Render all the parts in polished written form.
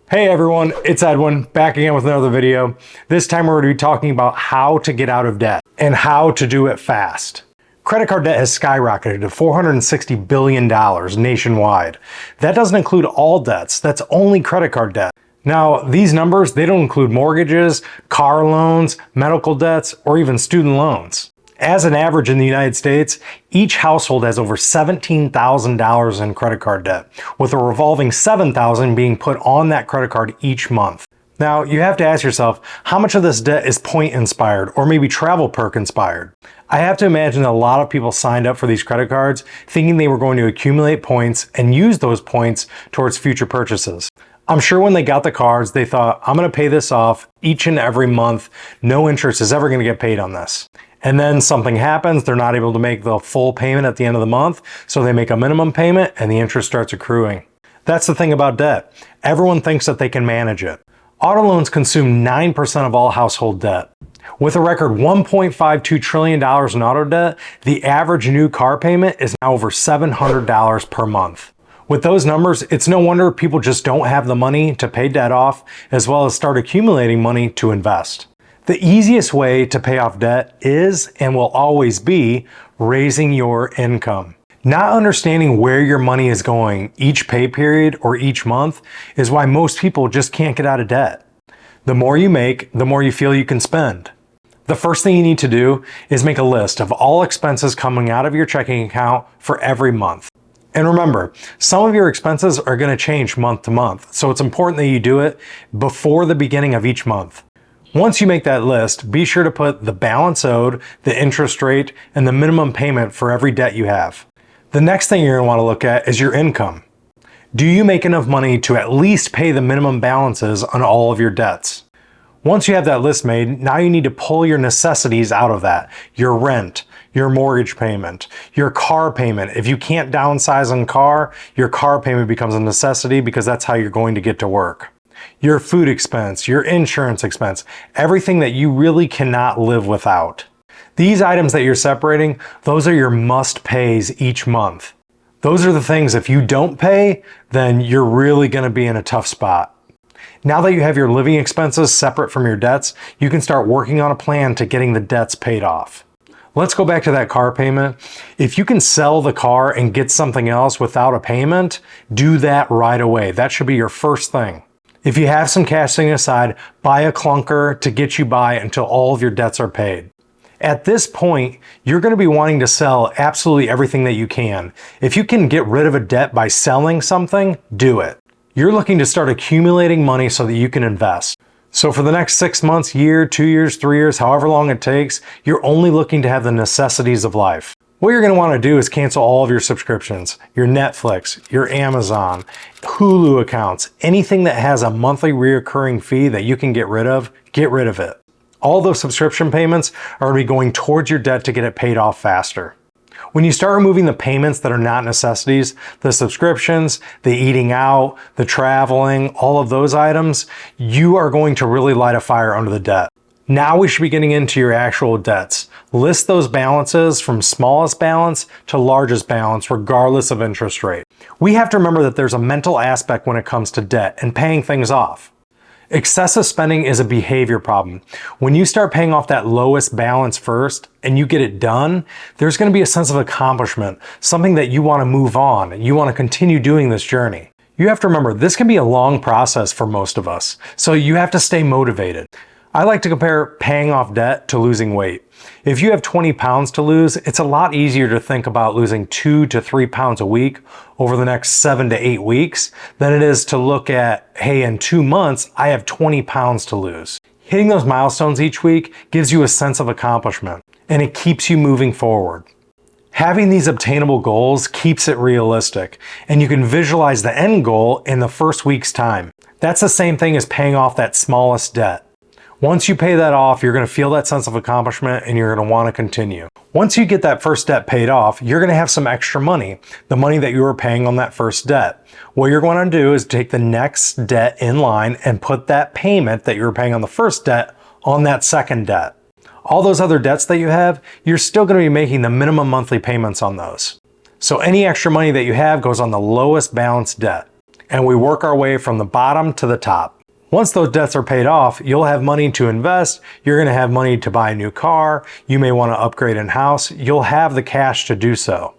Hey everyone, it's Edwin, back again with another video. This time we're going to be talking about how to get out of debt and how to do it fast. Credit card debt has skyrocketed to $460 billion nationwide. That doesn't include all debts, that's only credit card debt. Now, these numbers, they don't include mortgages, car loans, medical debts, or even student loans. As an average in the United States, each household has over $17,000 in credit card debt, with a revolving $7,000 being put on that credit card each month. Now, you have to ask yourself, how much of this debt is point inspired or maybe travel perk inspired? I have to imagine that a lot of people signed up for these credit cards thinking they were going to accumulate points and use those points towards future purchases. I'm sure when they got the cards, they thought, I'm going to pay this off each and every month. No interest is ever going to get paid on this. And then something happens, they're not able to make the full payment at the end of the month, so they make a minimum payment and the interest starts accruing. That's the thing about debt. Everyone thinks that they can manage it. Auto loans consume 9% of all household debt. With a record $1.52 trillion in auto debt, the average new car payment is now over $700 per month. With those numbers, it's no wonder people just don't have the money to pay debt off, as well as start accumulating money to invest. The easiest way to pay off debt is and will always be raising your income. Not understanding where your money is going each pay period or each month is why most people just can't get out of debt. The more you make, the more you feel you can spend. The first thing you need to do is make a list of all expenses coming out of your checking account for every month. And remember, some of your expenses are going to change month to month, so it's important that you do it before the beginning of each month. Once you make that list, be sure to put the balance owed, the interest rate, and the minimum payment for every debt you have. The next thing you're going to want to look at is your income. Do you make enough money to at least pay the minimum balances on all of your debts? Once you have that list made, now you need to pull your necessities out of that. Your rent, your mortgage payment, your car payment. If you can't downsize on car, your car payment becomes a necessity because that's how you're going to get to work. Your food expense, your insurance expense, everything that you really cannot live without. These items that you're separating, those are your must pays each month. Those are the things if you don't pay, then you're really going to be in a tough spot. Now that you have your living expenses separate from your debts, you can start working on a plan to getting the debts paid off. Let's go back to that car payment. If you can sell the car and get something else without a payment, do that right away. That should be your first thing. If you have some cash sitting aside, buy a clunker to get you by until all of your debts are paid. At this point, you're going to be wanting to sell absolutely everything that you can. If you can get rid of a debt by selling something, do it. You're looking to start accumulating money so that you can invest. So for the next 6 months, year, 2 years, 3 years, however long it takes, you're only looking to have the necessities of life. What you're going to want to do is cancel all of your subscriptions, your Netflix, your Amazon, Hulu accounts, anything that has a monthly recurring fee that you can get rid of it. All those subscription payments are going to be going towards your debt to get it paid off faster. When you start removing the payments that are not necessities, the subscriptions, the eating out, the traveling, all of those items, you are going to really light a fire under the debt. Now we should be getting into your actual debts. List those balances from smallest balance to largest balance, regardless of interest rate. We have to remember that there's a mental aspect when it comes to debt and paying things off. Excessive spending is a behavior problem. When you start paying off that lowest balance first and you get it done, there's going to be a sense of accomplishment, something that you want to move on. You want to continue doing this journey. You have to remember, this can be a long process for most of us, so you have to stay motivated. I like to compare paying off debt to losing weight. If you have 20 pounds to lose, it's a lot easier to think about losing 2 to 3 pounds a week over the next 7 to 8 weeks than it is to look at, hey, in 2 months, I have 20 pounds to lose. Hitting those milestones each week gives you a sense of accomplishment, and it keeps you moving forward. Having these obtainable goals keeps it realistic, and you can visualize the end goal in the first week's time. That's the same thing as paying off that smallest debt. Once you pay that off, you're going to feel that sense of accomplishment and you're going to want to continue. Once you get that first debt paid off, you're going to have some extra money, the money that you were paying on that first debt. What you're going to do is take the next debt in line and put that payment that you were paying on the first debt on that second debt. All those other debts that you have, you're still going to be making the minimum monthly payments on those. So any extra money that you have goes on the lowest balanced debt. and we work our way from the bottom to the top. Once those debts are paid off, you'll have money to invest, you're going to have money to buy a new car, you may want to upgrade a house, you'll have the cash to do so.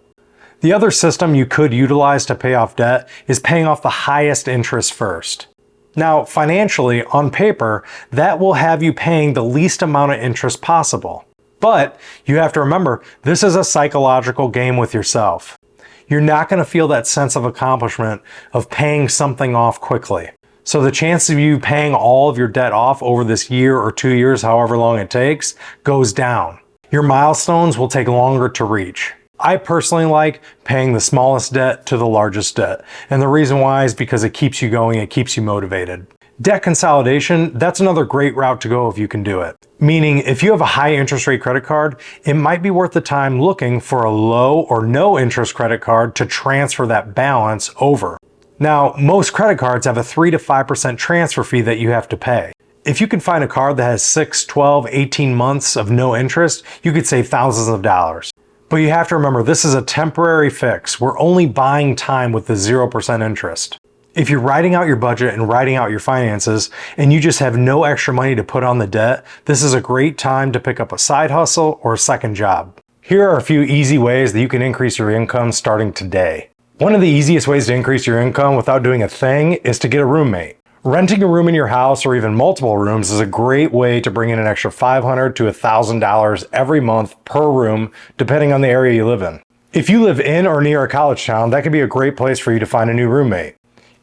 The other system you could utilize to pay off debt is paying off the highest interest first. Now, financially, on paper, that will have you paying the least amount of interest possible. But you have to remember, this is a psychological game with yourself. You're not going to feel that sense of accomplishment of paying something off quickly. So the chance of you paying all of your debt off over this year or 2 years, however long it takes, goes down. Your milestones will take longer to reach. I personally like paying the smallest debt to the largest debt. And the reason why is because it keeps you going, it keeps you motivated. Debt consolidation, that's another great route to go if you can do it. Meaning, if you have a high interest rate credit card, it might be worth the time looking for a low or no interest credit card to transfer that balance over. Now, most credit cards have a 3 to 5% transfer fee that you have to pay. If you can find a card that has 6, 12, 18 months of no interest, you could save thousands of dollars. But you have to remember, this is a temporary fix. We're only buying time with the 0% interest. If you're writing out your budget and writing out your finances and you just have no extra money to put on the debt, this is a great time to pick up a side hustle or a second job. Here are a few easy ways that you can increase your income starting today. One of the easiest ways to increase your income without doing a thing is to get a roommate. Renting a room in your house or even multiple rooms is a great way to bring in an extra $500 to $1,000 every month per room, depending on the area you live in. If you live in or near a college town, that could be a great place for you to find a new roommate.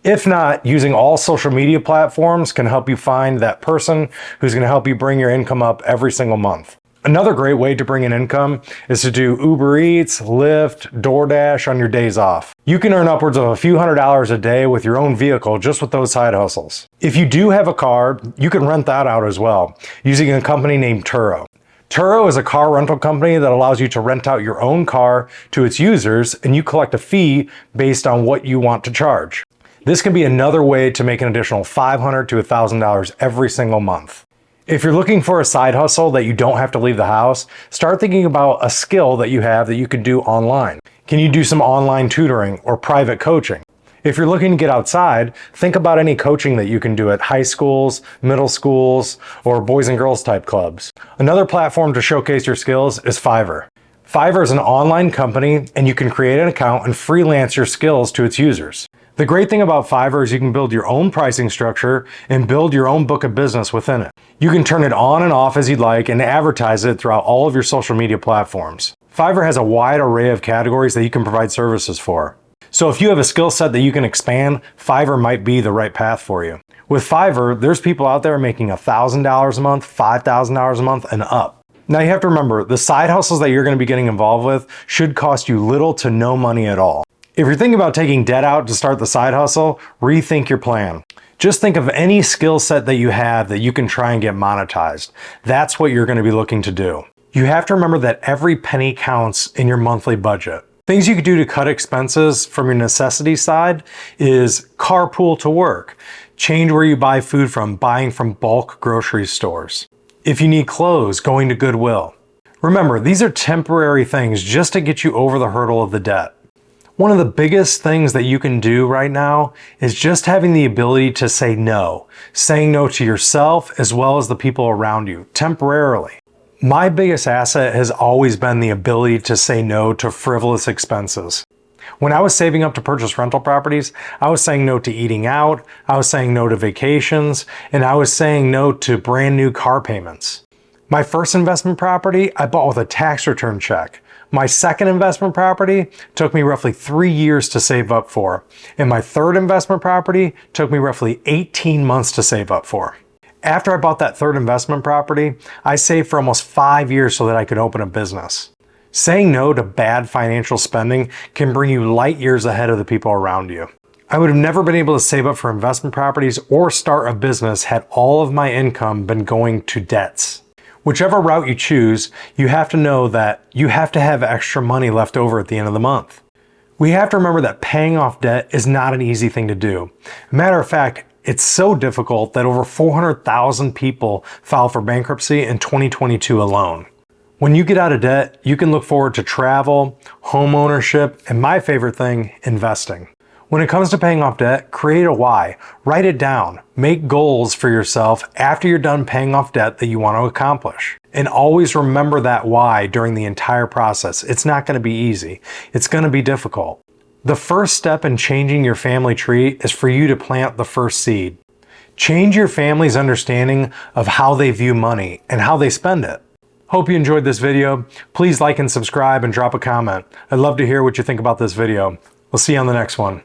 If not, using all social media platforms can help you find that person who's going to help you bring your income up every single month. Another great way to bring in income is to do Uber Eats, Lyft, DoorDash on your days off. You can earn upwards of a few $100s a day with your own vehicle just with those side hustles. If you do have a car, you can rent that out as well using a company named Turo. Turo is a car rental company that allows you to rent out your own car to its users and you collect a fee based on what you want to charge. This can be another way to make an additional $500 to $1,000 every single month. If you're looking for a side hustle that you don't have to leave the house, start thinking about a skill that you have that you can do online. Can you do some online tutoring or private coaching? If you're looking to get outside, think about any coaching that you can do at high schools, middle schools, or boys and girls type clubs. Another platform to showcase your skills is Fiverr. Fiverr is an online company and you can create an account and freelance your skills to its users. The great thing about Fiverr is you can build your own pricing structure and build your own book of business within it. You can turn it on and off as you'd like and advertise it throughout all of your social media platforms. Fiverr has a wide array of categories that you can provide services for. So if you have a skill set that you can expand, Fiverr might be the right path for you. With Fiverr, there's people out there making $1,000 a month, $5,000 a month, and up. Now you have to remember, the side hustles that you're going to be getting involved with should cost you little to no money at all. If you're thinking about taking debt out to start the side hustle, rethink your plan. Just think of any skill set that you have that you can try and get monetized. That's what you're going to be looking to do. You have to remember that every penny counts in your monthly budget. Things you could do to cut expenses from your necessity side is carpool to work, change where you buy food from, buying from bulk grocery stores. If you need clothes, going to Goodwill. Remember, these are temporary things just to get you over the hurdle of the debt. One of the biggest things that you can do right now is just having the ability to say no. Saying no to yourself as well as the people around you, temporarily. My biggest asset has always been the ability to say no to frivolous expenses. When I was saving up to purchase rental properties, I was saying no to eating out, I was saying no to vacations, and I was saying no to brand new car payments. My first investment property, I bought with a tax return check. My second investment property took me roughly 3 years to save up for, and my third investment property took me roughly 18 months to save up for. After I bought that third investment property, I saved for almost 5 years so that I could open a business. Saying no to bad financial spending can bring you light years ahead of the people around you. I would have never been able to save up for investment properties or start a business had all of my income been going to debts. Whichever route you choose, you have to know that you have to have extra money left over at the end of the month. We have to remember that paying off debt is not an easy thing to do. Matter of fact, it's so difficult that over 400,000 people filed for bankruptcy in 2022 alone. When you get out of debt, you can look forward to travel, home ownership, and my favorite thing, investing. When it comes to paying off debt, create a why. Write it down. Make goals for yourself after you're done paying off debt that you want to accomplish. And always remember that why during the entire process. It's not going to be easy. It's going to be difficult. The first step in changing your family tree is for you to plant the first seed. Change your family's understanding of how they view money and how they spend it. Hope you enjoyed this video. Please like and subscribe and drop a comment. I'd love to hear what you think about this video. We'll see you on the next one.